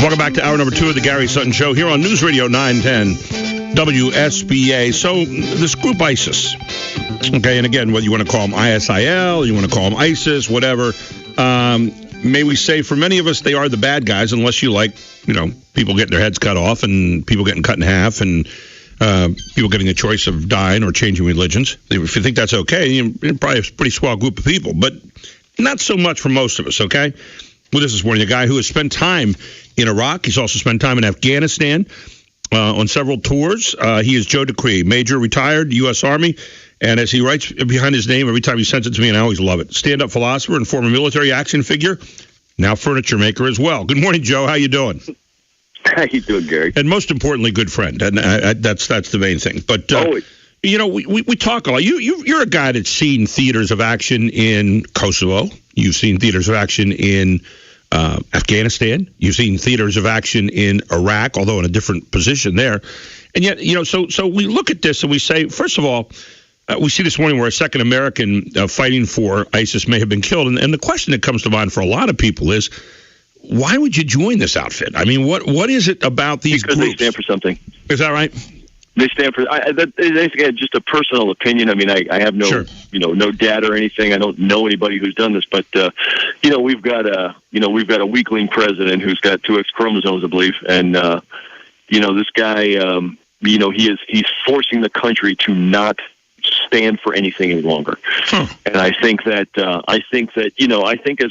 Welcome back to hour number 2 of the Gary Sutton Show here on News Radio 910 WSBA. So this group ISIS, okay, and again, whether you want to call them ISIL, you want to call them ISIS, whatever, may we say for many of us they are the bad guys, unless you like, people getting their heads cut off and people getting cut in half and people getting a choice of dying or changing religions. If you think that's okay, you're probably a pretty swell group of people, but not so much for most of us, okay? Well, this is one of the guy who has spent time in Iraq. He's also spent time in Afghanistan on several tours. He is Joe DeCree, Major, retired U.S. Army. And as he writes behind his name, every time he sends it to me, and I always love it, stand-up philosopher and former military action figure, now furniture maker as well. Good morning, Joe. How you doing? How you doing, Gary? And most importantly, good friend. And that's the main thing. But, we talk a lot. You're a guy that's seen theaters of action in Kosovo. You've seen theaters of action in Afghanistan. You've seen theaters of action in Iraq, although in a different position there. And yet, so we look at this and we say, first of all, we see this morning where a second American fighting for ISIS may have been killed. And the question that comes to mind for a lot of people is, why would you join this outfit? I mean, what is it about these groups? Because they stand for something. Is that right? They stand for. That's just a personal opinion. I mean, I have no, sure, no data or anything. I don't know anybody who's done this, but we've got a weakling president who's got 2 X chromosomes, I believe, and this guy, he's forcing the country to not stand for anything any longer. And I think that as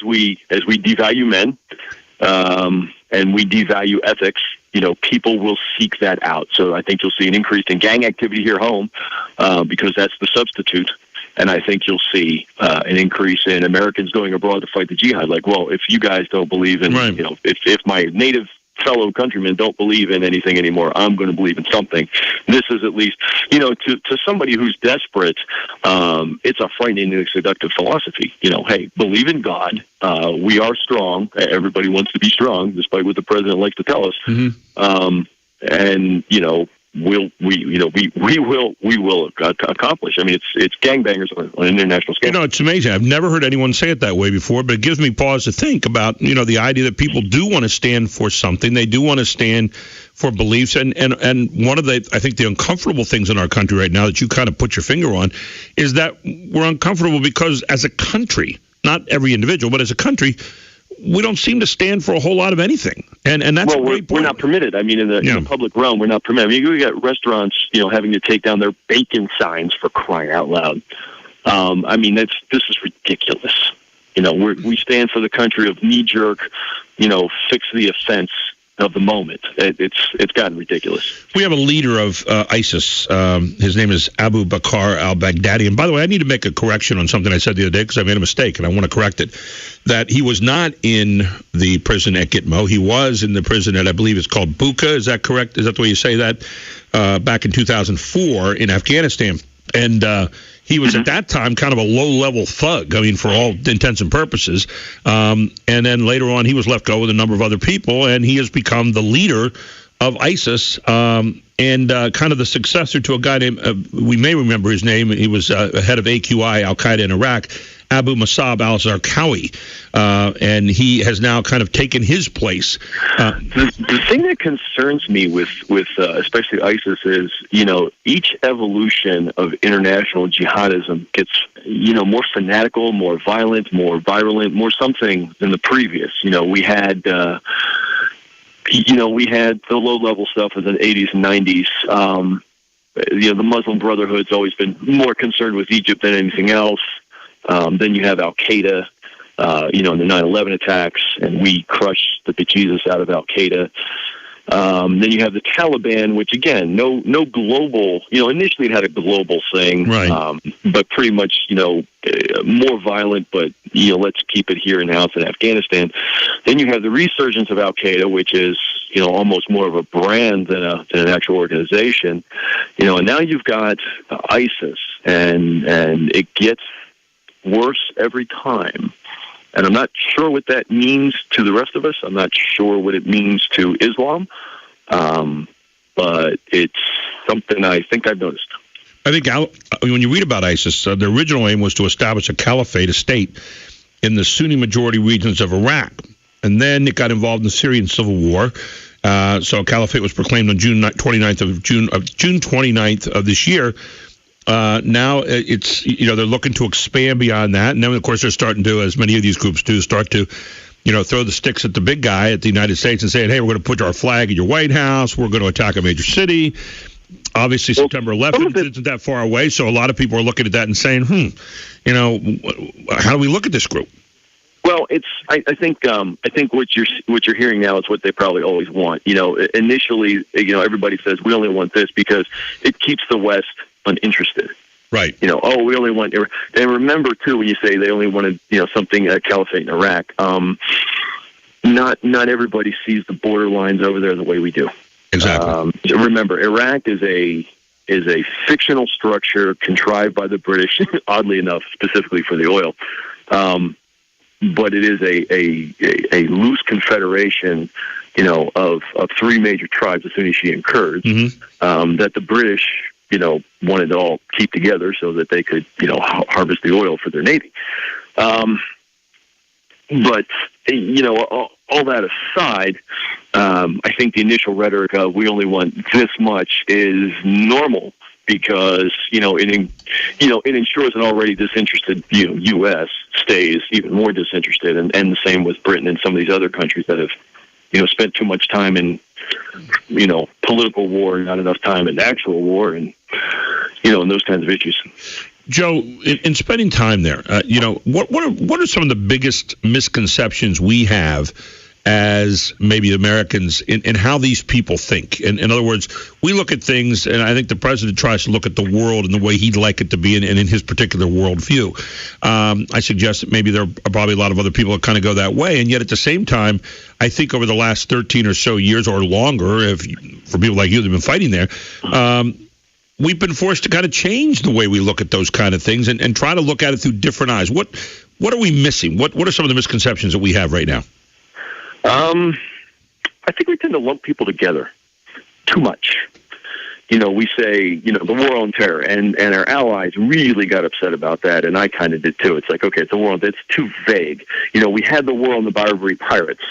we devalue men, and we devalue ethics, people will seek that out. So I think you'll see an increase in gang activity here home because that's the substitute. And I think you'll see an increase in Americans going abroad to fight the jihad. Like, well, if you guys don't believe in, right, if my native fellow countrymen don't believe in anything anymore, I'm going to believe in something. This is at least, to somebody who's desperate, it's a frightening, seductive philosophy. Hey, believe in God. We are strong. Everybody wants to be strong, despite what the president likes to tell us. Mm-hmm. And we will accomplish. I mean, it's gangbangers on an international scale. It's amazing. I've never heard anyone say it that way before, but it gives me pause to think about, the idea that people do want to stand for something. They do want to stand for beliefs. And one of I think the uncomfortable things in our country right now that you kind of put your finger on is that we're uncomfortable because as a country, not every individual, but as a country, we don't seem to stand for a whole lot of anything, and that's we're not permitted. I mean, in the public realm, we're not permitted. I mean, we got restaurants, having to take down their bacon signs for crying out loud. I mean, this is ridiculous. We stand for the country of knee jerk, fix the offense of the moment. It's gotten ridiculous. We have a leader of ISIS. His name is Abu Bakr al-Baghdadi. And by the way, I need to make a correction on something I said the other day because I made a mistake, and I want to correct it. That he was not in the prison at Gitmo. He was in the prison at, I believe it's called Buka. Is that correct? Is that the way you say that? Back in 2004 in Afghanistan. And he was at that time kind of a low-level thug, I mean, for all intents and purposes. And then later on, he was left go with a number of other people, and he has become the leader of ISIS and kind of the successor to a guy named, we may remember his name, he was head of AQI, Al-Qaeda in Iraq, Abu Musab al-Zarqawi, and he has now kind of taken his place. The thing that concerns me with especially ISIS is, each evolution of international jihadism gets, more fanatical, more violent, more virulent, more something than the previous. We had the low-level stuff in the 80s and 90s. The Muslim Brotherhood's always been more concerned with Egypt than anything else. Then you have Al-Qaeda, in the 9/11 attacks, and we crushed the bejesus out of Al-Qaeda. Then you have the Taliban, which, again, no global, initially it had a global thing, right. But pretty much, more violent, but, let's keep it here in-house in Afghanistan. Then you have the resurgence of Al-Qaeda, which is, almost more of a brand than an actual organization. And now you've got ISIS, and it gets worse every time. And I'm not sure what that means to the rest of us. I'm not sure what it means to Islam. But it's something I think I've noticed. I think when you read about ISIS, the original aim was to establish a caliphate, a state, in the Sunni majority regions of Iraq. and then it got involved in the Syrian civil war. So a caliphate was proclaimed on June 29th of this year. Now it's they're looking to expand beyond that, and then of course they're starting to, as many of these groups do, start to throw the sticks at the big guy, at the United States, and saying, hey, we're going to put our flag at your White House. We're going to attack a major city. Obviously, September 11th isn't that far away, so a lot of people are looking at that and saying, how do we look at this group? Well, I think what you're hearing now is what they probably always want. Initially, everybody says we only want this because it keeps the West uninterested. Right. We only want. And remember too, when you say they only wanted, something a caliphate in Iraq. Not everybody sees the border lines over there the way we do. Exactly. Remember, Iraq is a fictional structure contrived by the British, oddly enough, specifically for the oil. But it is a loose confederation, of three major tribes, the Sunni, Shia, and Kurds, that the British, wanted to all keep together so that they could, harvest the oil for their navy. But, all that aside, I think the initial rhetoric of we only want this much is normal because, it ensures an already disinterested, U.S. stays even more disinterested, and the same with Britain and some of these other countries that have, spent too much time in, political war, not enough time in actual war, and, and those kinds of issues. Joe, in spending time there, what are some of the biggest misconceptions we have as maybe Americans in how these people think? In other words, we look at things, and I think the president tries to look at the world in the way he'd like it to be and in his particular worldview. I suggest that maybe there are probably a lot of other people that kind of go that way, and yet at the same time, I think over the last 13 or so years or longer, for people like you that have been fighting there, we've been forced to kind of change the way we look at those kind of things and try to look at it through different eyes. What are we missing? What are some of the misconceptions that we have right now? I think we tend to lump people together too much. We say, the war on terror, and our allies really got upset about that, and I kind of did too. It's like, okay, it's a war that's too vague. We had the war on the Barbary pirates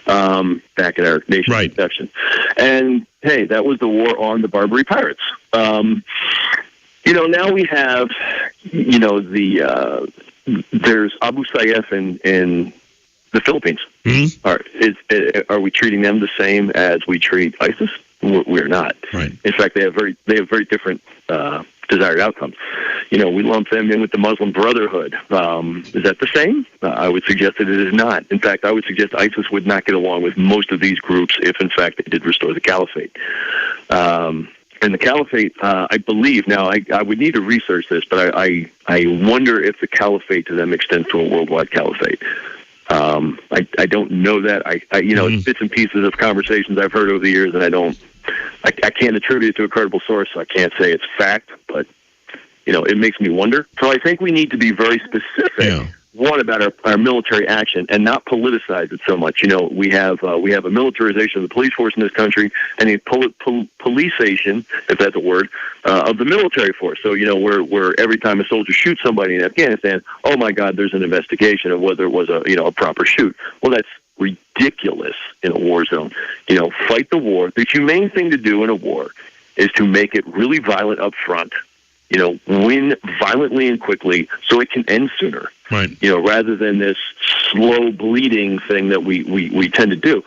back in our nation's inception. And, hey, that was the war on the Barbary pirates. Now we have, there's Abu Sayyaf in the Philippines. Mm-hmm. Are we treating them the same as we treat ISIS? We're not. Right. In fact, they have very different desired outcomes. We lump them in with the Muslim Brotherhood. Is that the same? I would suggest that it is not. In fact, I would suggest ISIS would not get along with most of these groups if, in fact, they did restore the caliphate. And the caliphate, I believe, now I would need to research this, but I wonder if the caliphate to them extends to a worldwide caliphate. I don't know that. It's bits and pieces of conversations I've heard over the years, and I can't attribute it to a credible source, so I can't say it's fact, but, it makes me wonder. So I think we need to be very specific, one, about our military action and not politicize it so much. We have a militarization of the police force in this country and a policization, if that's a word, of the military force. So, where every time a soldier shoots somebody in Afghanistan, oh my God, there's an investigation of whether it was a proper shoot. Well, that's ridiculous in a war zone. Fight the war. The humane thing to do in a war is to make it really violent up front. Win violently and quickly so it can end sooner. Right. Rather than this slow bleeding thing that we tend to do.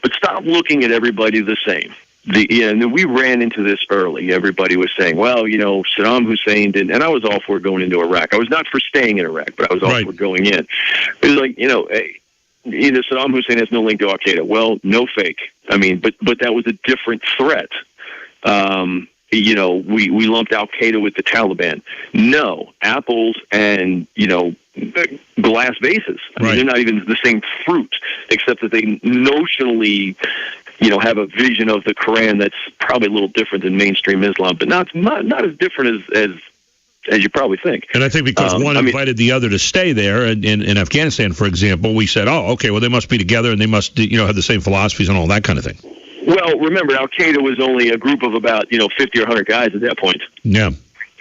But stop looking at everybody the same. And we ran into this early. Everybody was saying, well, Saddam Hussein didn't, and I was all for going into Iraq. I was not for staying in Iraq, but I was all for going in. It was like, Saddam Hussein has no link to Al-Qaeda. Well, no fake. I mean, but that was a different threat. We lumped Al-Qaeda with the Taliban. No, apples and, glass vases. I mean, they're not even the same fruit, except that they notionally, have a vision of the Quran that's probably a little different than mainstream Islam, but not as different as you probably think. And I think because one invited the other to stay there, in Afghanistan, for example, we said, oh, okay, well, they must be together and they must, have the same philosophies and all that kind of thing. Well, remember, Al-Qaeda was only a group of about, 50 or 100 guys at that point. Yeah.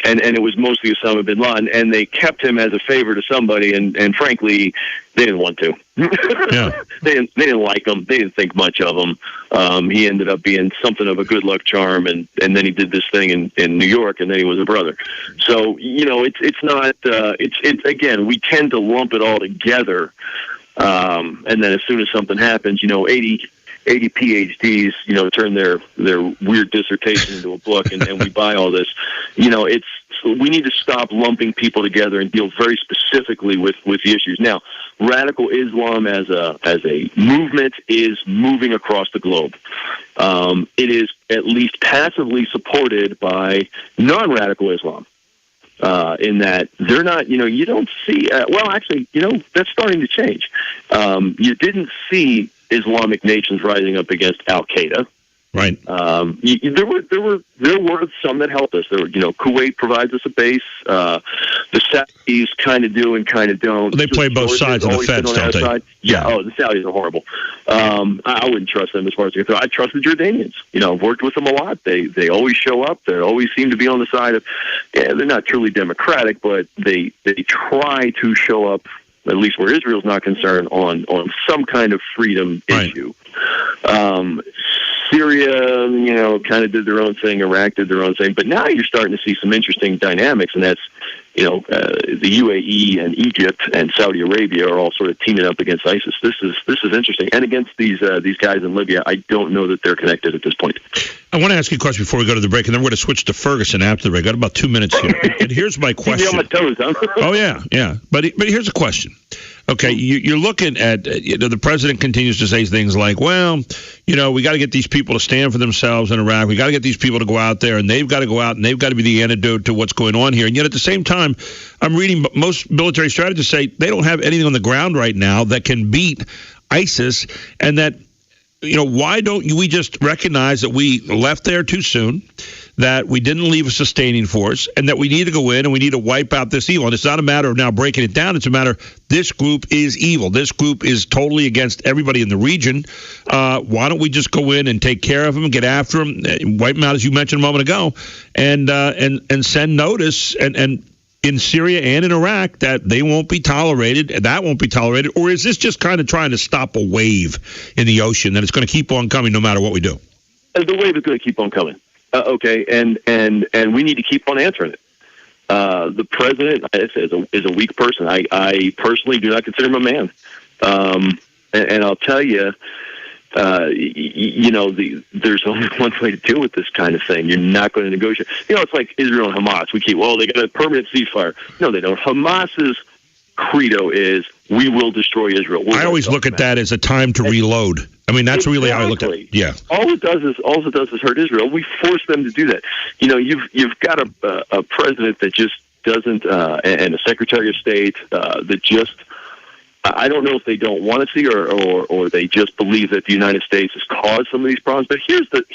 and it was mostly Osama bin Laden, and they kept him as a favor to somebody, and frankly, they didn't want to. Yeah. They didn't like him. They didn't think much of him. He ended up being something of a good luck charm, and then he did this thing in New York, and then he was a brother. So it's not. It's again, we tend to lump it all together, and then as soon as something happens, 80 PhDs, turn their weird dissertation into a book, and we buy all this. We need to stop lumping people together and deal very specifically with the issues. Now, radical Islam as a movement is moving across the globe. It is at least passively supported by non-radical Islam. In that they're not, you don't see. Actually, that's starting to change. You didn't see Islamic nations rising up against Al Qaeda. Right. There were some that helped us. There were, Kuwait provides us a base. The Saudis kind of do and kind of don't. They play both sides of the fence, don't they? Side. Yeah. Oh, the Saudis are horrible. I wouldn't trust them as far as they go. I trust the Jordanians. I've worked with them a lot. They always show up. They always seem to be on the side of. Yeah, they're not truly democratic, but they try to show up, at least where Israel's not concerned, on some kind of freedom issue. Syria, kind of did their own thing. Iraq did their own thing. But now you're starting to see some interesting dynamics, and that's, the UAE and Egypt and Saudi Arabia are all sort of teaming up against ISIS. This is interesting. And against these guys in Libya, I don't know that they're connected at this point. I want to ask you a question before we go to the break, and then we're going to switch to Ferguson after the break. Got about 2 minutes here. And here's my question. Keep me on my toes, huh? Oh, yeah. But here's a question. Okay, you're looking at, the president continues to say things like, well, we got to get these people to stand for themselves in Iraq. We got to get these people to go out there, and they've got to go out, and they've got to be the antidote to what's going on here. And yet at the same time, I'm reading most military strategists say they don't have anything on the ground right now that can beat ISIS, and that, why don't we just recognize that we left there too soon, that we didn't leave a sustaining force, and that we need to go in and we need to wipe out this evil. And it's not a matter of now breaking it down. It's a matter of this group is evil. This group is totally against everybody in the region. Why don't we just go in and take care of them, get after them, wipe them out, as you mentioned a moment ago, and send notice and in Syria and in Iraq that they won't be tolerated, that won't be tolerated? Or is this just kind of trying to stop a wave in the ocean that it's going to keep on coming no matter what we do? The wave is going to keep on coming. Okay, and we need to keep on answering it. The president is a weak person. I personally do not consider him a man. And I'll tell you, there's only one way to deal with this kind of thing. You're not going to negotiate. It's like Israel and Hamas. They got a permanent ceasefire. No, they don't. Hamas's credo is, we will destroy Israel. I always look at that as a time to reload. I mean, that's really how I look at it. Yeah. All it does is hurt Israel. We force them to do that. You've got a president that just doesn't, and a Secretary of State that just, I don't know if they don't want to see or they just believe that the United States has caused some of these problems. But here's the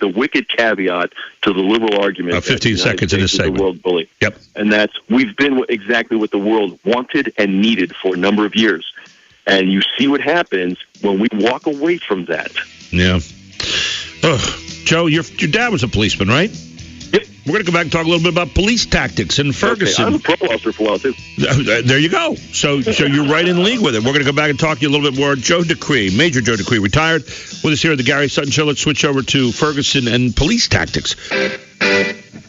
wicked caveat to the liberal argument. 15 seconds in this segment. The world bully. Yep. And that's, we've been exactly what the world wanted and needed for a number of years. And you see what happens when we walk away from that. Yeah. Joe, your dad was a policeman, right? Yep. We're going to go back and talk a little bit about police tactics in Ferguson. Okay, I was a parole officer for a while, too. There you go. So you're right in league with it. We're going to go back and talk to you a little bit more. Joe DeCree, Major Joe DeCree, retired with us here at the Gary Sutton Show. Let's switch over to Ferguson and police tactics.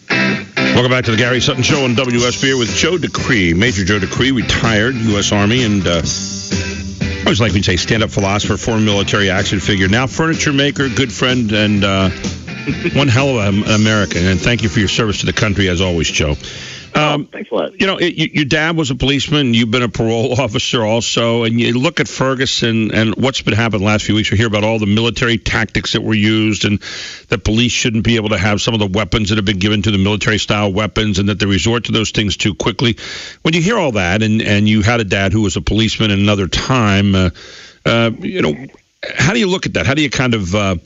Welcome back to the Gary Sutton Show on WSBA with Joe DeCree. Major Joe DeCree, retired U.S. Army, and I always like to say stand-up philosopher, former military action figure, now furniture maker, good friend, and one hell of an American. And thank you for your service to the country, as always, Joe. Thanks a lot. Your dad was a policeman. You've been a parole officer also. And you look at Ferguson and what's been happening the last few weeks. We hear about all the military tactics that were used and that police shouldn't be able to have some of the weapons that have been given to the military-style weapons and that they resort to those things too quickly. When you hear all that and you had a dad who was a policeman in another time, how do you look at that? How do you kind of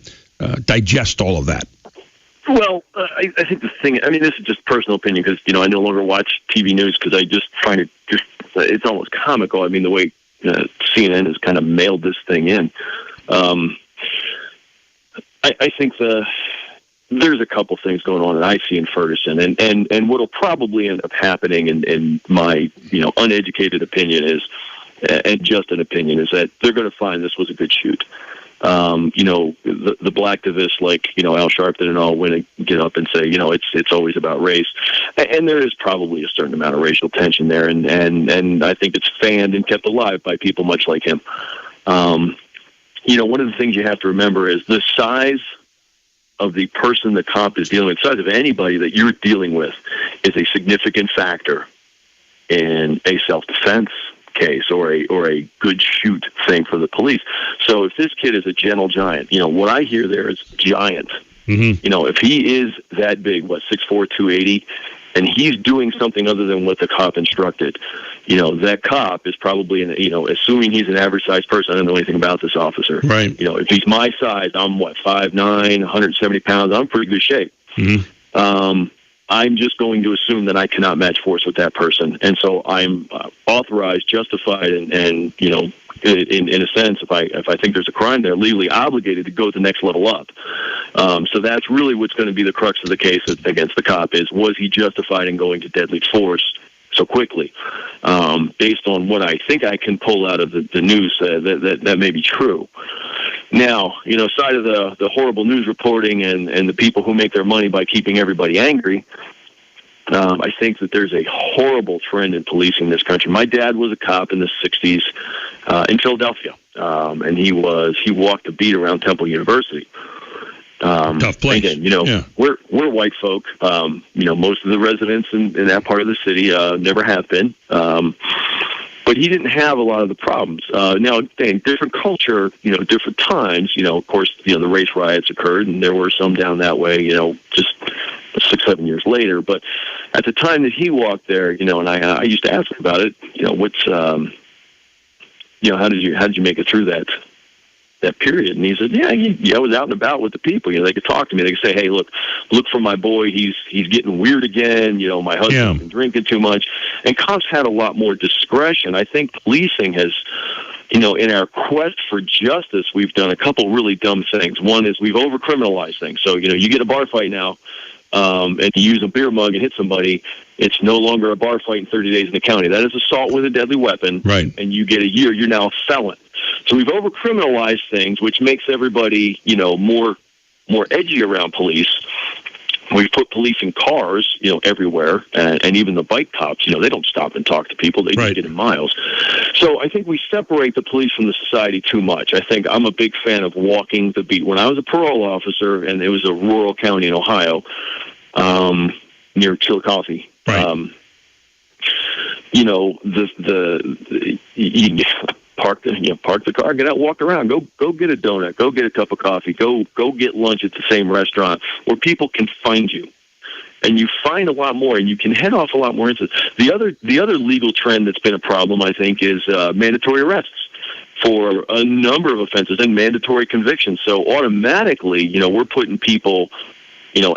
digest all of that? Well, I think the thing, this is just personal opinion because, I no longer watch TV news because I just find it it's almost comical. The way CNN has kind of mailed this thing in. I think there's a couple things going on that I see in Ferguson, and what'll probably end up happening, in my uneducated opinion is, and just an opinion, is that they're going to find this was a good shoot. The blacktivists like Al Sharpton and all when they get up and say it's always about race, and there is probably a certain amount of racial tension there, and I think it's fanned and kept alive by people much like him. One of the things you have to remember is the size of the person the cop is dealing with, the size of anybody that you're dealing with, is a significant factor in a self-defense case or a good shoot thing for the police. So if this kid is a gentle giant, what I hear there is giant. Mm-hmm. If he is that big, 6'4", 280, and he's doing something other than what the cop instructed, that cop is probably, assuming he's an average-sized person. I don't know anything about this officer. Right. If he's my size, I'm 5'9", 170 pounds. I'm in pretty good shape. Mm-hmm. I'm just going to assume that I cannot match force with that person, and so I'm authorized, justified, and in a sense, if I think there's a crime there, legally obligated to go the next level up. So that's really what's going to be the crux of the case against the cop: was he justified in going to deadly force so quickly? Based on what I think I can pull out of the news, that may be true. Now, aside of the horrible news reporting and the people who make their money by keeping everybody angry, I think that there's a horrible trend in policing in this country. My dad was a cop in the 60s in Philadelphia, and he walked the beat around Temple University. Tough place. Again, we're white folk. Most of the residents in that part of the city never have been. But he didn't have a lot of the problems. Now, again, different culture, different times. Of course, the race riots occurred, and there were some down that way. Just 6-7 years later. But at the time that he walked there, and I used to ask him about it. What's how did you make it through that period? And he said, I was out and about with the people. They could talk to me. They could say, hey, look for my boy. He's getting weird again. My husband's been drinking too much. And cops had a lot more discretion. I think policing has, in our quest for justice, we've done a couple really dumb things. One is we've overcriminalized things. So, you get a bar fight now, and you use a beer mug and hit somebody, it's no longer a bar fight in 30 days in the county. That is assault with a deadly weapon. Right. And you get a year. You're now a felon. So we've overcriminalized things, which makes everybody, more edgy around police. We've put police in cars, everywhere, and even the bike cops, they don't stop and talk to people. They just get in miles. So I think we separate the police from the society too much. I think I'm a big fan of walking the beat. When I was a parole officer, and it was a rural county in Ohio, near Chillicothe, right. Park the car, get out, walk around, go get a donut, go get a cup of coffee, go get lunch at the same restaurant where people can find you, and you find a lot more, and you can head off a lot more incidents. The other legal trend that's been a problem, I think, is mandatory arrests for a number of offenses and mandatory convictions. So automatically, we're putting people,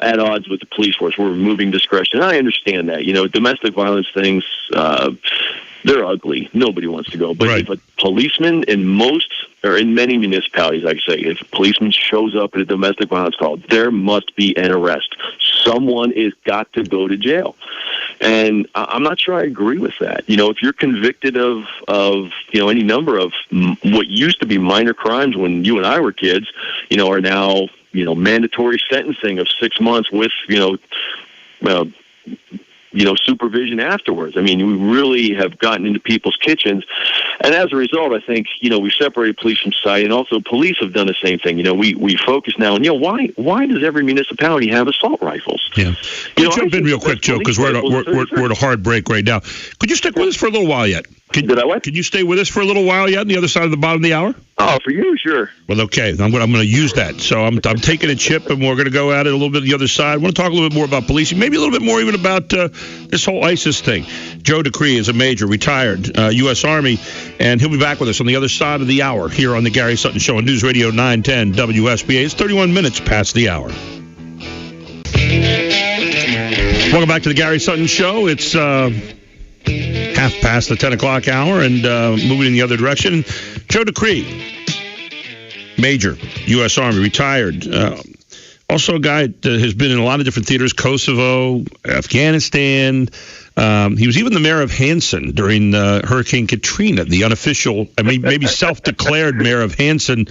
at odds with the police force. We're removing discretion. And I understand that. Domestic violence things, they're ugly. Nobody wants to go. But if a policeman in many municipalities, I say, if a policeman shows up at a domestic violence call, there must be an arrest. Someone is got to go to jail. And I'm not sure I agree with that. If you're convicted of any number of what used to be minor crimes when you and I were kids, are now, mandatory sentencing of 6 months with, supervision afterwards. I mean, we really have gotten into people's kitchens. And as a result, I think, we've separated police from society, and also police have done the same thing. We focus now, and, why does every municipality have assault rifles? Yeah. Jump in real quick, Joe, because we're at a hard break right now. Could you stick with us for a little while yet? Did I what? Can you stay with us for a little while yet on the other side of the bottom of the hour? Oh, for you, sure. Well, okay. I'm going to use that. So I'm taking a chip, and we're going to go at it a little bit on the other side. I want to talk a little bit more about policing, maybe a little bit more even about this whole ISIS thing. Joe DeCree is a major, retired U.S. Army, and he'll be back with us on the other side of the hour here on the Gary Sutton Show on News Radio 910 WSBA. It's 31 minutes past the hour. Welcome back to the Gary Sutton Show. It's half past the 10 o'clock hour and moving in the other direction. Joe DeCree, Major, U.S. Army, retired. also a guy that has been in a lot of different theaters, Kosovo, Afghanistan. He was even the mayor of Hanson during Hurricane Katrina, the unofficial, maybe self-declared mayor of Hanson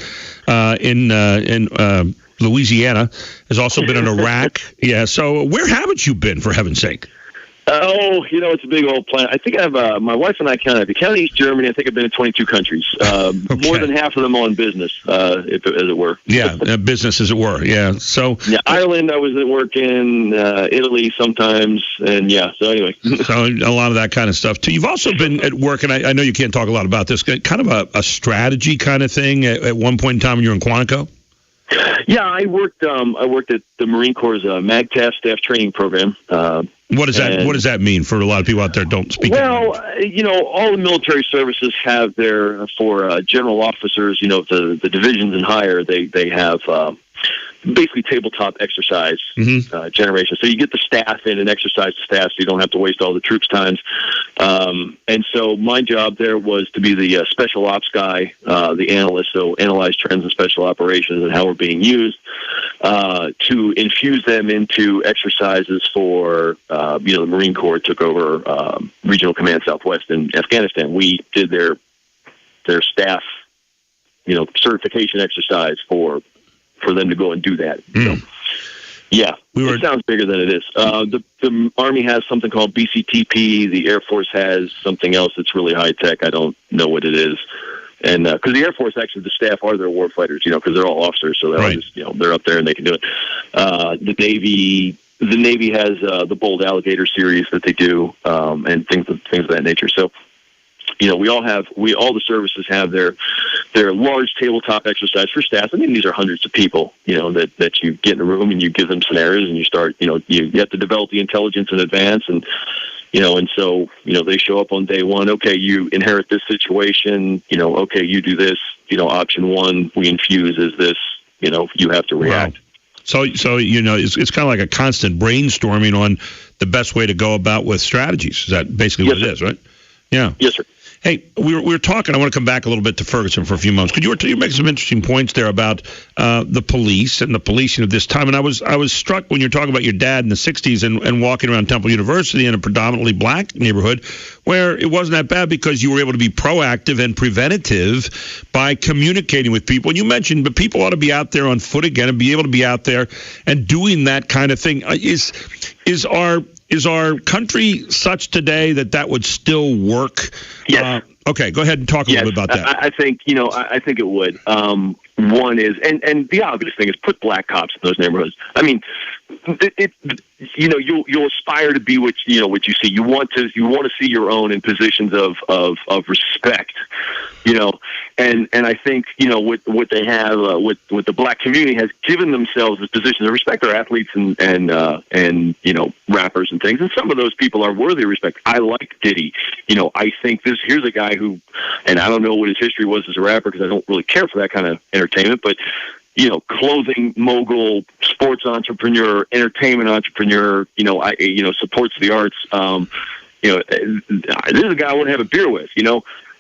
in Louisiana. Has also been in Iraq. Yeah, so where haven't you been, for heaven's sake? Oh, it's a big old plan. I think I've my wife and I counted. To count East Germany, I think I've been in 22 countries. Okay. More than half of them on business, as it were. Yeah, business, as it were. Yeah. So Ireland, I was at work in. Italy sometimes, and so anyway. So a lot of that kind of stuff too. You've also been at work, and I know you can't talk a lot about this. Kind of a strategy kind of thing at one point in time when you were in Quantico. Yeah, I worked at the Marine Corps' MAGTAF staff training program. What does that mean for a lot of people out there don't speak? Well, all the military services have their for general officers. The divisions and higher, they have basically tabletop exercise generation. So you get the staff in and exercise the staff, so you don't have to waste all the troops' times. And so my job there was to be the special ops guy, the analyst, so analyze trends in special operations and how we're being used, to infuse them into exercises for, the Marine Corps took over Regional Command Southwest in Afghanistan. We did their staff, certification exercise for them to go and do that. So, it sounds bigger than it is. The Army has something called BCTP. The Air Force has something else that's really high tech. I don't know what it is. And because the Air Force, actually, the staff are their war fighters, because they're all officers, so they're all just, they're up there and they can do it. The Navy has the Bold Alligator series that they do, and things of that nature. So, all the services have their large tabletop exercise for staff. I mean, these are hundreds of people, that you get in a room and you give them scenarios and you start, you have to develop the intelligence in advance. And, and so, they show up on day one. Okay, you inherit this situation, okay, you do this, option one we infuse is this, you have to react. Wow. So it's kind of like a constant brainstorming on the best way to go about with strategies. Is that basically what it is, right? Yeah. Yes, sir. Hey, we were talking. I want to come back a little bit to Ferguson for a few moments. Could you make some interesting points there about the police and the policing of this time? And I was struck when you're talking about your dad in the '60s and walking around Temple University in a predominantly black neighborhood, where it wasn't that bad because you were able to be proactive and preventative by communicating with people. And you mentioned, but people ought to be out there on foot again and be able to be out there and doing that kind of thing. Is our country such today that would still work? Yes. Okay, go ahead and talk a little bit about that. I think I think it would. One is, and the obvious thing is, put black cops in those neighborhoods. I mean, you'll aspire to be what you see. You want to see your own in positions of respect. And I think what they have what the black community has given themselves as positions of respect. They're athletes and rappers and things, and some of those people are worthy of respect. I like Diddy. I think here's a guy who, and I don't know what his history was as a rapper because I don't really care for that kind of entertainment, but clothing mogul, sports entrepreneur, entertainment entrepreneur, supports the arts. This is a guy I want to have a beer with,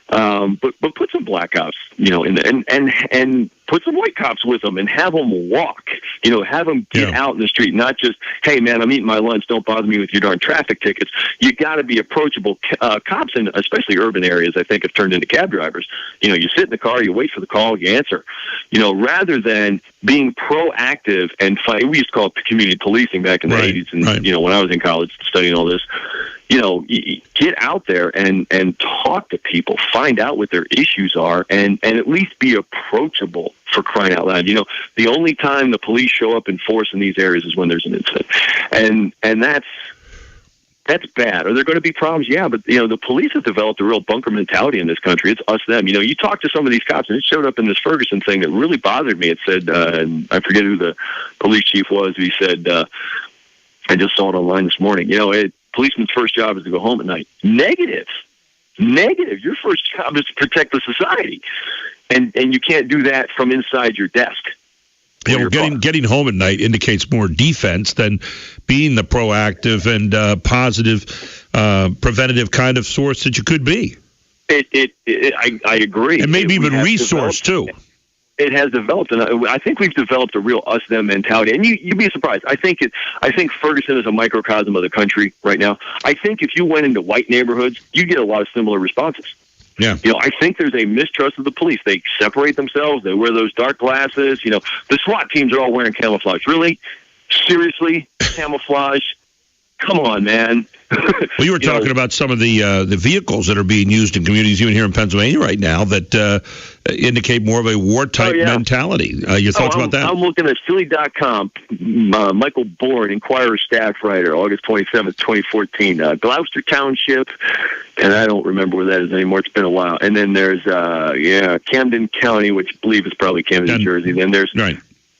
but put some black cops, and put some white cops with them and have them walk, have them get out in the street, not just, hey man, I'm eating my lunch, don't bother me with your darn traffic tickets. You got to be approachable. Cops in especially urban areas, I think, have turned into cab drivers. You sit in the car, you wait for the call, you answer, rather than being proactive and fight. We used to call it community policing back in the 80s. And, when I was in college studying all this, get out there and talk to people, find out what their issues are, and at least be approachable, for crying out loud. The only time the police show up in force in these areas is when there's an incident. And that's bad. Are there going to be problems? Yeah, but, the police have developed a real bunker mentality in this country. It's us, them. You talk to some of these cops, and it showed up in this Ferguson thing that really bothered me. It said, and I forget who the police chief was, he said, I just saw it online this morning, policeman's first job is to go home at night. Negative. Your first job is to protect the society. And you can't do that from inside your desk. Yeah, getting home at night indicates more defense than being the proactive and positive, preventative kind of source that you could be. I agree. And maybe even resource, too. it has developed, and I think we've developed a real us-them mentality. And you'd be surprised. I think Ferguson is a microcosm of the country right now. I think if you went into white neighborhoods, you get a lot of similar responses. Yeah. I think there's a mistrust of the police. They separate themselves. They wear those dark glasses. The SWAT teams are all wearing camouflage. Really? Seriously? Camouflage? Come on, man. Well, you were talking about some of the vehicles that are being used in communities, even here in Pennsylvania right now, that indicate more of a war-type mentality. Your thoughts about that? I'm looking at Philly.com. Michael Bourne, Inquirer staff writer, August 27th, 2014. Gloucester Township, and I don't remember where that is anymore. It's been a while. And then there's, Camden County, which I believe is probably Camden, New Jersey. Then there's... Right.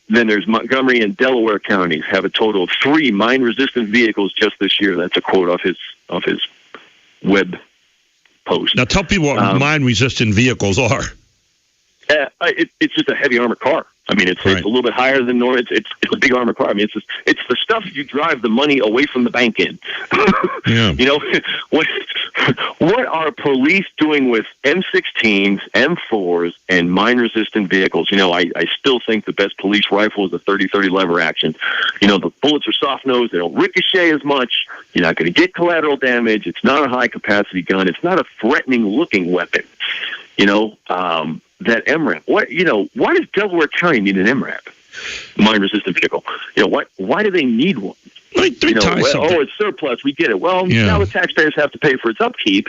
Then there's Montgomery and Delaware counties have a total of 3 mine-resistant vehicles just this year. That's a quote off his web post. Now tell people what mine-resistant vehicles are. It's just a heavy armored car. I mean, it's a little bit higher than normal. It's a big armored car. I mean, it's the stuff you drive the money away from the bank in. Yeah. What are police doing with M16s, M4s, and mine-resistant vehicles? I still think the best police rifle is the 30-30 lever action. The bullets are soft-nosed. They don't ricochet as much. You're not going to get collateral damage. It's not a high-capacity gun. It's not a threatening-looking weapon. That MRAP. Why does Delaware County need an MRAP, mine-resistant vehicle? Why do they need one? It's surplus. We get it. Well, now the taxpayers have to pay for its upkeep.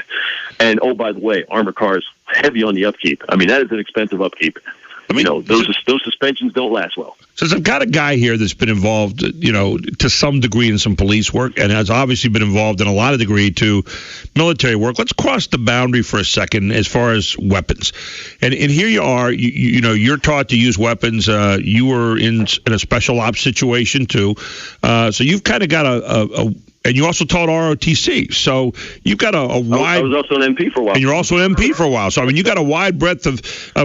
And, by the way, armored cars, heavy on the upkeep. I mean, that is an expensive upkeep. Those suspensions don't last well. So I've got a guy here that's been involved, to some degree in some police work and has obviously been involved in a lot of degree to military work. Let's cross the boundary for a second as far as weapons. And here you are, you're taught to use weapons. You were in a special ops situation too. So you've kind of got and you also taught ROTC, so you've got a wide... I was also an MP for a while. And you're also an MP for a while. So, I mean, you got a wide breadth of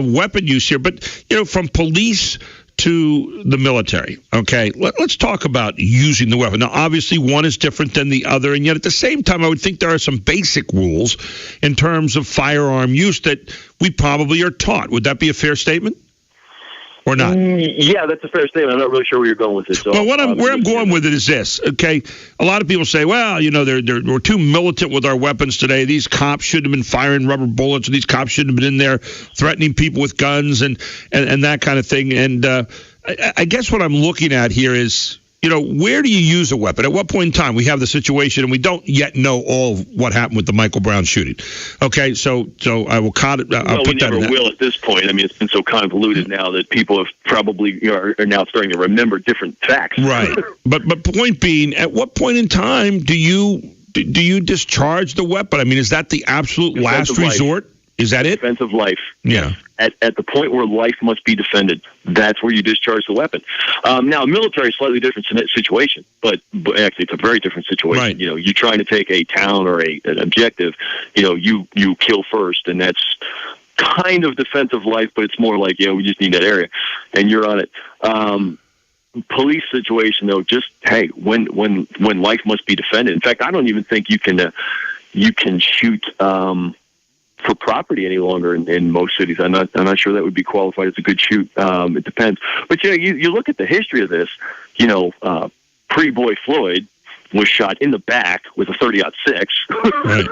weapon use here. But, from police to the military, okay, let's talk about using the weapon. Now, obviously, one is different than the other, and yet at the same time, I would think there are some basic rules in terms of firearm use that we probably are taught. Would that be a fair statement? Or not? Yeah, that's a fair statement. I'm not really sure where you're going with it. So, well, where I'm going with it is this, okay? A lot of people say, well, we're too militant with our weapons today. These cops shouldn't have been firing rubber bullets, and these cops shouldn't have been in there threatening people with guns and that kind of thing. And I guess what I'm looking at here is, where do you use a weapon? At what point in time? We have the situation, and we don't yet know all of what happened with the Michael Brown shooting. Okay, so I will cut it. I'll put that in. We never will at this point. I mean, it's been so convoluted now that people have probably are now starting to remember different facts. Right. But point being, at what point in time do you discharge the weapon? I mean, is that the absolute last resort? Is that it? Defense of life. Yeah. At the point where life must be defended, that's where you discharge the weapon. Now, military is a slightly different situation, but actually it's a very different situation. Right. You're trying to take a town or an objective. You kill first, and that's kind of defense of life, but it's more like, we just need that area, and you're on it. Police situation, though, just, hey, when life must be defended. In fact, I don't even think you can shoot for property any longer in most cities. I'm not sure that would be qualified as a good shoot. It depends. But you look at the history of this. Pre-Boy Floyd was shot in the back with a 30-06 right.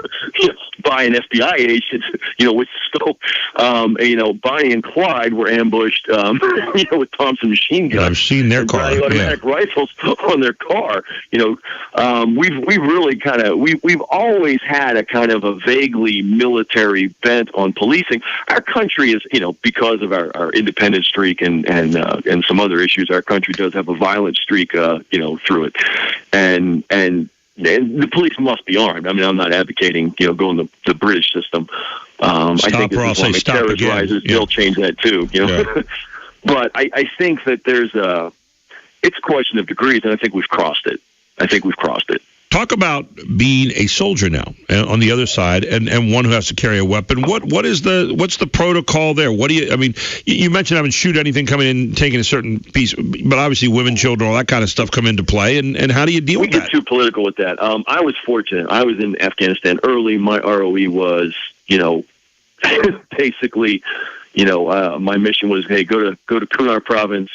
by an FBI agent, with scope. Bonnie and Clyde were ambushed, with Thompson machine guns. I've seen their car. Automatic rifles on their car. We've really we've always had a kind of a vaguely military bent on policing. Our country is, because of our independent streak and some other issues, our country does have a violent streak, through it. And the police must be armed. I mean, I'm not advocating, going the British system. I think as long as terrorist rises, they'll change that too. Yeah. But I think that it's a question of degrees, and I think we've crossed it. Talk about being a soldier now on the other side, and one who has to carry a weapon. What's the protocol there? You mentioned having shoot anything coming in, taking a certain piece, but obviously women, children, all that kind of stuff come into play. And how do you deal with that? We get too political with that. I was fortunate. I was in Afghanistan early. My ROE was, basically, my mission was, hey, go to Kunar province,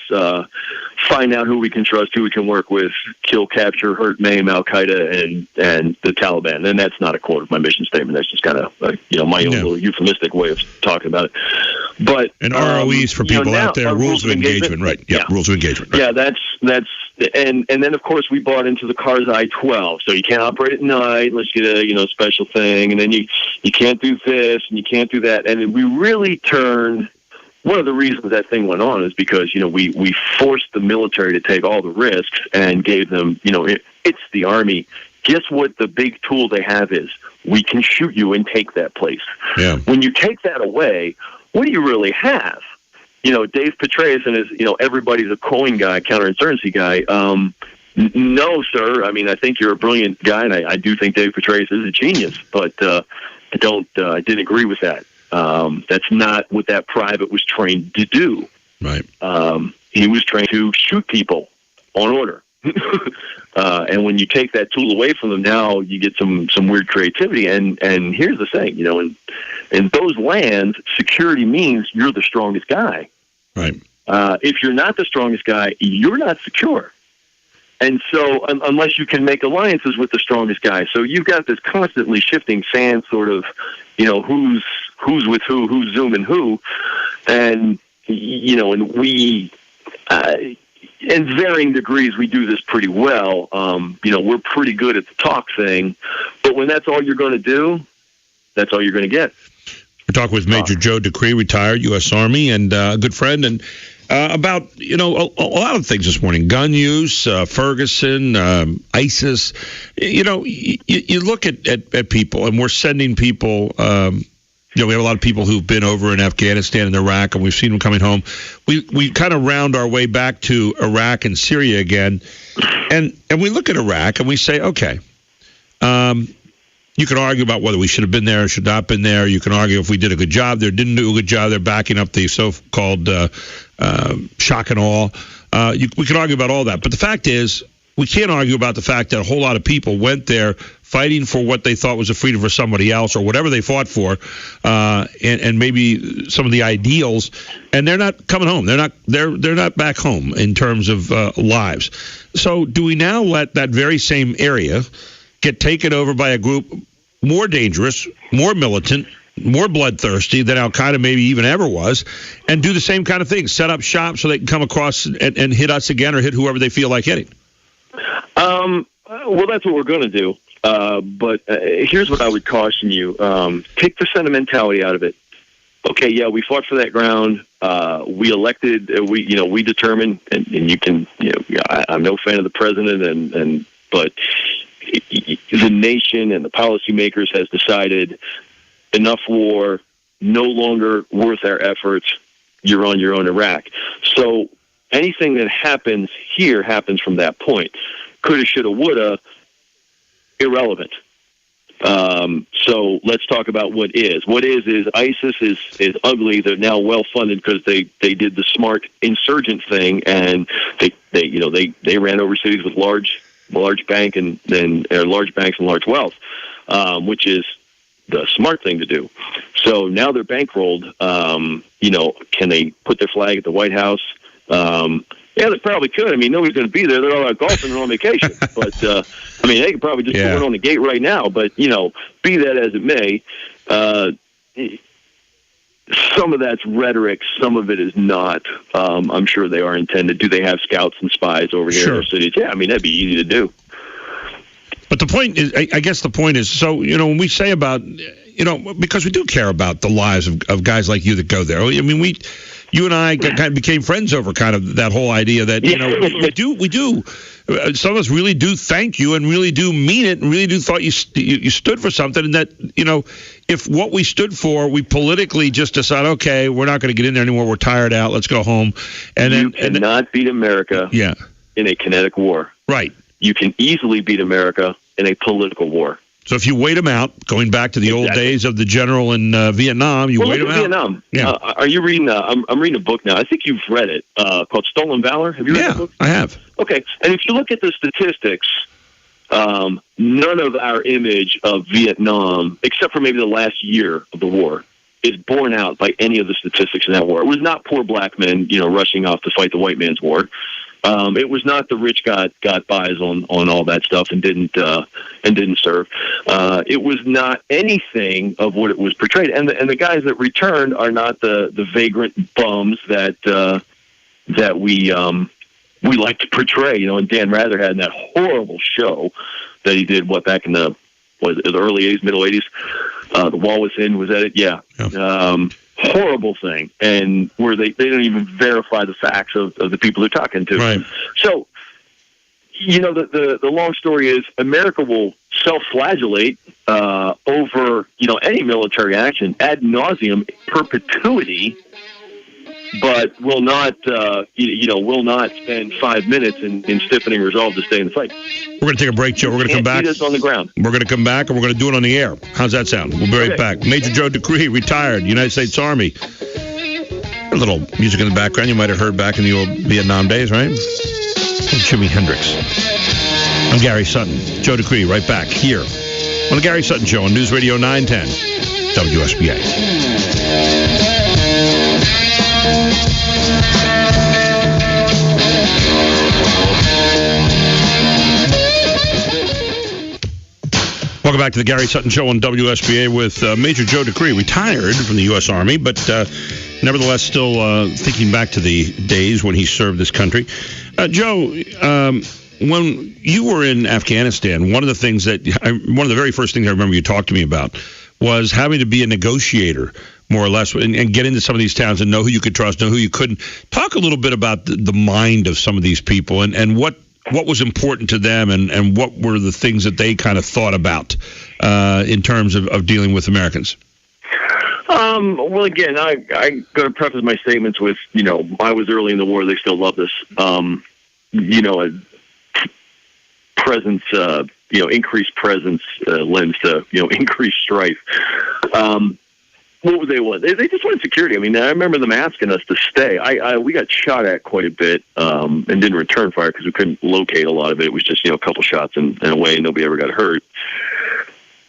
find out who we can trust, who we can work with, kill, capture, hurt, maim Al-Qaeda and the Taliban. And that's not a quote of my mission statement. That's just kind of, my own little euphemistic way of talking about it. But and ROEs for people out there, rules of engagement, right? Yeah, rules of engagement. Right. Yeah, that's and then of course we bought into the Karzai 12. So you can't operate at night unless you get a special thing, and then you can't do this and you can't do that. And we really turned. One of the reasons that thing went on is because we forced the military to take all the risks and gave them it's the Army. Guess what the big tool they have is? We can shoot you and take that place. Yeah. When you take that away, what do you really have? Dave Petraeus is, everybody's a coin guy, counterinsurgency guy. No, sir. I mean, I think you're a brilliant guy, and I do think Dave Petraeus is a genius, but I didn't agree with that. That's not what that private was trained to do. Right. He was trained to shoot people on order. And when you take that tool away from them, now you get some weird creativity. And here's the thing, in those lands, security means you're the strongest guy. Right. If you're not the strongest guy, you're not secure. And so unless you can make alliances with the strongest guy. So you've got this constantly shifting sand sort of, who's with who, who's zooming who. And, and we, in varying degrees, we do this pretty well. We're pretty good at the talk thing. But when that's all you're going to do, that's all you're going to get. We're talking with Major Joe DeCree, retired U.S. Army, and a good friend, and about, a lot of things this morning. Gun use, Ferguson, ISIS. You look at people, and we're sending people, we have a lot of people who've been over in Afghanistan and Iraq, and we've seen them coming home. We kind of round our way back to Iraq and Syria again, and we look at Iraq, and we say, okay, you can argue about whether we should have been there or should not have been there. You can argue if we did a good job there, didn't do a good job there, backing up the so-called shock and awe. We can argue about all that. But the fact is, we can't argue about the fact that a whole lot of people went there fighting for what they thought was a freedom for somebody else or whatever they fought for, and maybe some of the ideals, and they're not coming home. They're not back home in terms of lives. So do we now let that very same area get taken over by a group more dangerous, more militant, more bloodthirsty than Al-Qaeda maybe even ever was, and do the same kind of thing, set up shop so they can come across and hit us again or hit whoever they feel like hitting? Well, that's what we're going to do. But here's what I would caution you. Take the sentimentality out of it. Okay, yeah, we fought for that ground. We elected, we determined, and you can, I'm no fan of the president, but the nation and the policymakers has decided enough war, no longer worth our efforts. You're on your own, Iraq. So anything that happens here happens from that point. Coulda, shoulda, woulda, irrelevant. So let's talk about what is. What is ISIS is ugly. They're now well funded because they did the smart insurgent thing, and they ran over cities with large bank and large banks and large wealth, which is the smart thing to do. So now they're bankrolled. Can they put their flag at the White House? Yeah, they probably could. I mean, nobody's going to be there. They're all out golfing and on vacation. But, they could probably just put it on the gate right now. But, be that as it may, some of that's rhetoric. Some of it is not. I'm sure they are intended. Do they have scouts and spies over here in their cities? Yeah, that'd be easy to do. But the point is, I guess the point is, so, when we say about, because we do care about the lives of guys like you that go there. You and I kind of became friends over kind of that whole idea that, we do. Some of us really do thank you and really do mean it and really do thought you stood for something, and that, if what we stood for, we politically just decide, okay, we're not going to get in there anymore, we're tired out, let's go home. And you cannot beat America in a kinetic war. Right. You can easily beat America in a political war. So if you wait them out, going back to the old days of the general in Vietnam, wait them out. Vietnam. Yeah. Are you reading? I'm reading a book now. I think you've read it, called Stolen Valor. Have you read the book? I have. Okay. And if you look at the statistics, none of our image of Vietnam, except for maybe the last year of the war, is borne out by any of the statistics in that war. It was not poor black men, rushing off to fight the white man's war. It was not the rich got buys on all that stuff and didn't serve. It was not anything of what it was portrayed. And the guys that returned are not the vagrant bums that we like to portray. And Dan Rather had in that horrible show that he did back in the early 80s, middle 80s. The Wall Within, was that it? Yeah. Horrible thing, and where they don't even verify the facts of the people they're talking to. Right. So, the long story is America will self-flagellate over any military action ad nauseum, perpetuity, but will not spend 5 minutes in stiffening resolve to stay in the fight. We're going to take a break, Joe. We're going to come back. On the ground. We're going to come back, and we're going to do it on the air. How's that sound? We'll be right back. Major Joe DeCree, retired, United States Army. A little music in the background you might have heard back in the old Vietnam days, right? Jimi Hendrix. I'm Gary Sutton. Joe DeCree, right back here on the Gary Sutton Show on News Radio 910 WSBA. Welcome back to the Gary Sutton Show on WSBA with Major Joe DeCree, retired from the U.S. Army, but nevertheless still thinking back to the days when he served this country. Joe, when you were in Afghanistan, one of the very first things I remember you talked to me about was having to be a negotiator, more or less, and get into some of these towns and know who you could trust, know who you couldn't. Talk a little bit about the mind of some of these people and what was important to them and what were the things that they kind of thought about in terms of dealing with Americans. Well, again, I'm going to preface my statements with, I was early in the war. They still love us. A presence, increased presence lends to, increased strife. What would they want? They just wanted security. I mean, I remember them asking us to stay. We got shot at quite a bit and didn't return fire because we couldn't locate a lot of it. It was just, a couple shots and away, and nobody ever got hurt.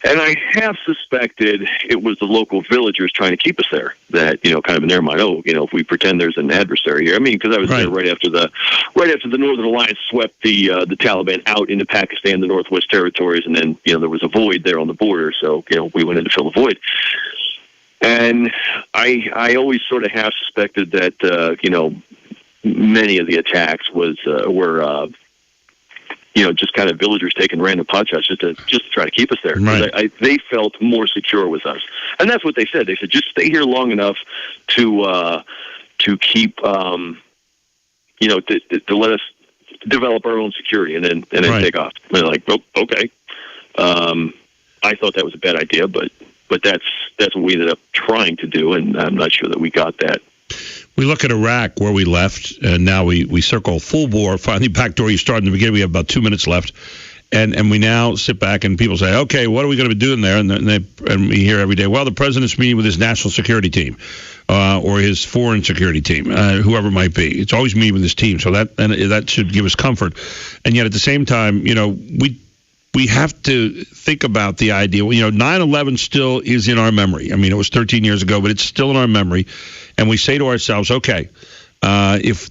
And I have suspected it was the local villagers trying to keep us there. That kind of in their mind, if we pretend there's an adversary here. I mean, because I was there right after the Northern Alliance swept the Taliban out into Pakistan, the Northwest Territories, and then there was a void there on the border. So we went in to fill the void. And I always sort of have suspected that many of the attacks were just kind of villagers taking random pot shots just to try to keep us there. Right. They felt more secure with us, and that's what they said. They said just stay here long enough to keep to let us develop our own security, and then take off. And they're like, oh, okay. I thought that was a bad idea, but that's what we ended up trying to do, and I'm not sure that we got that. We look at Iraq, where we left, and now we circle full bore. Finally, back to where you started in the beginning. We have about 2 minutes left, and we now sit back and people say, okay, what are we going to be doing there? And we hear every day, well, the president's meeting with his national security team or his foreign security team, whoever it might be. It's always meeting with his team, so that should give us comfort. And yet at the same time, we have to think about the idea. 9/11 still is in our memory. I mean, it was 13 years ago, but it's still in our memory. And we say to ourselves, okay, if,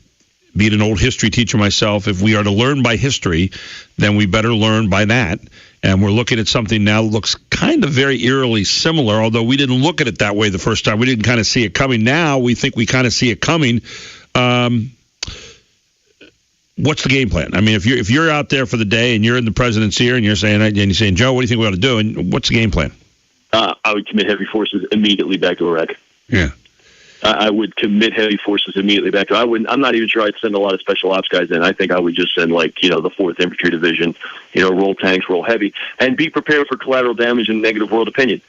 be it an old history teacher myself, if we are to learn by history, then we better learn by that. And we're looking at something now that looks kind of very eerily similar, although we didn't look at it that way the first time. We didn't kind of see it coming. Now we think we kind of see it coming. What's the game plan? I mean, if you're out there for the day and you're in the president's ear and you're saying, Joe, what do you think we ought to do? And what's the game plan? I would commit heavy forces immediately back to Iraq. Yeah. I would commit heavy forces immediately back to. I'm not even sure I'd send a lot of special ops guys in. I think I would just send the 4th Infantry Division, roll tanks, roll heavy, and be prepared for collateral damage and negative world opinion,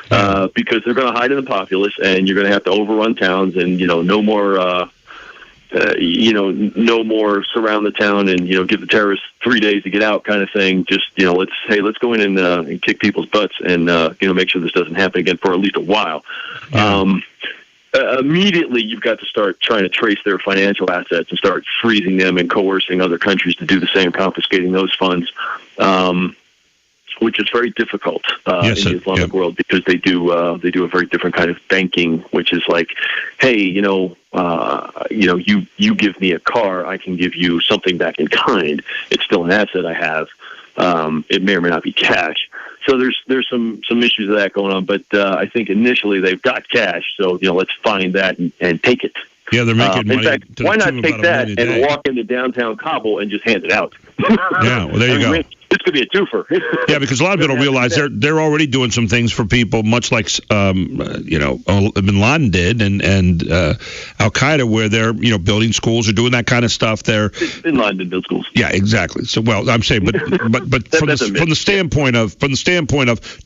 because they're going to hide in the populace, and you're going to have to overrun towns, and no more surround the town and give the terrorists 3 days to get out kind of thing. Just let's go in and kick people's butts and make sure this doesn't happen again for at least a while. Yeah. Immediately, you've got to start trying to trace their financial assets and start freezing them and coercing other countries to do the same, confiscating those funds. which is very difficult in the Islamic world, because they do a very different kind of banking, which is like, hey, you give me a car, I can give you something back in kind. It's still an asset I have. It may or may not be cash. So there's some issues of that going on, but I think initially they've got cash, so let's find that and take it. Yeah, they're making money. In fact, why not take that and walk into downtown Kabul and just hand it out? Yeah, well, there you go. This could be a twofer. Yeah, because a lot of people don't realize they're already doing some things for people, much like Bin Laden did, and Al Qaeda, where they're building schools or doing that kind of stuff. Bin Laden didn't build schools. Yeah, exactly. So, well, I'm saying, but from the standpoint of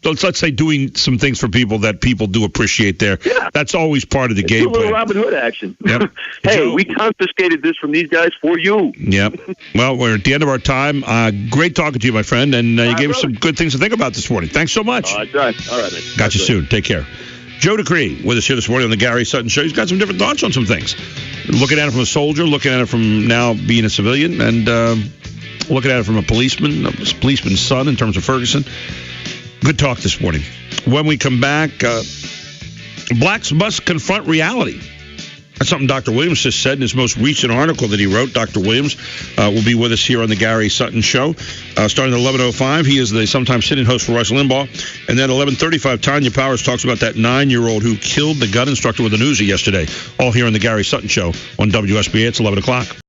let's say doing some things for people that people do appreciate there. Yeah. That's always part of the game plan. A little Robin Hood action. Yep. Hey, Joe, we confiscated this from these guys for you. Yep. Well, we're at the end of our time. Great talking to you, my friend, and you gave us some good things to think about this morning. Thanks so much. All right, man. Got you soon. Take care. Joe DeCree with us here this morning on the Gary Sutton Show. He's got some different thoughts on some things. Looking at it from a soldier, looking at it from now being a civilian, and looking at it from a policeman's son in terms of Ferguson. Good talk this morning. When we come back, blacks must confront reality. That's something Dr. Williams just said in his most recent article that he wrote. Dr. Williams will be with us here on the Gary Sutton Show. Starting at 11:05, he is the sometimes sitting host for Rush Limbaugh. And then at 11:35, Tanya Powers talks about that 9-year-old who killed the gun instructor with an Uzi yesterday. All here on the Gary Sutton Show on WSBA. It's 11 o'clock.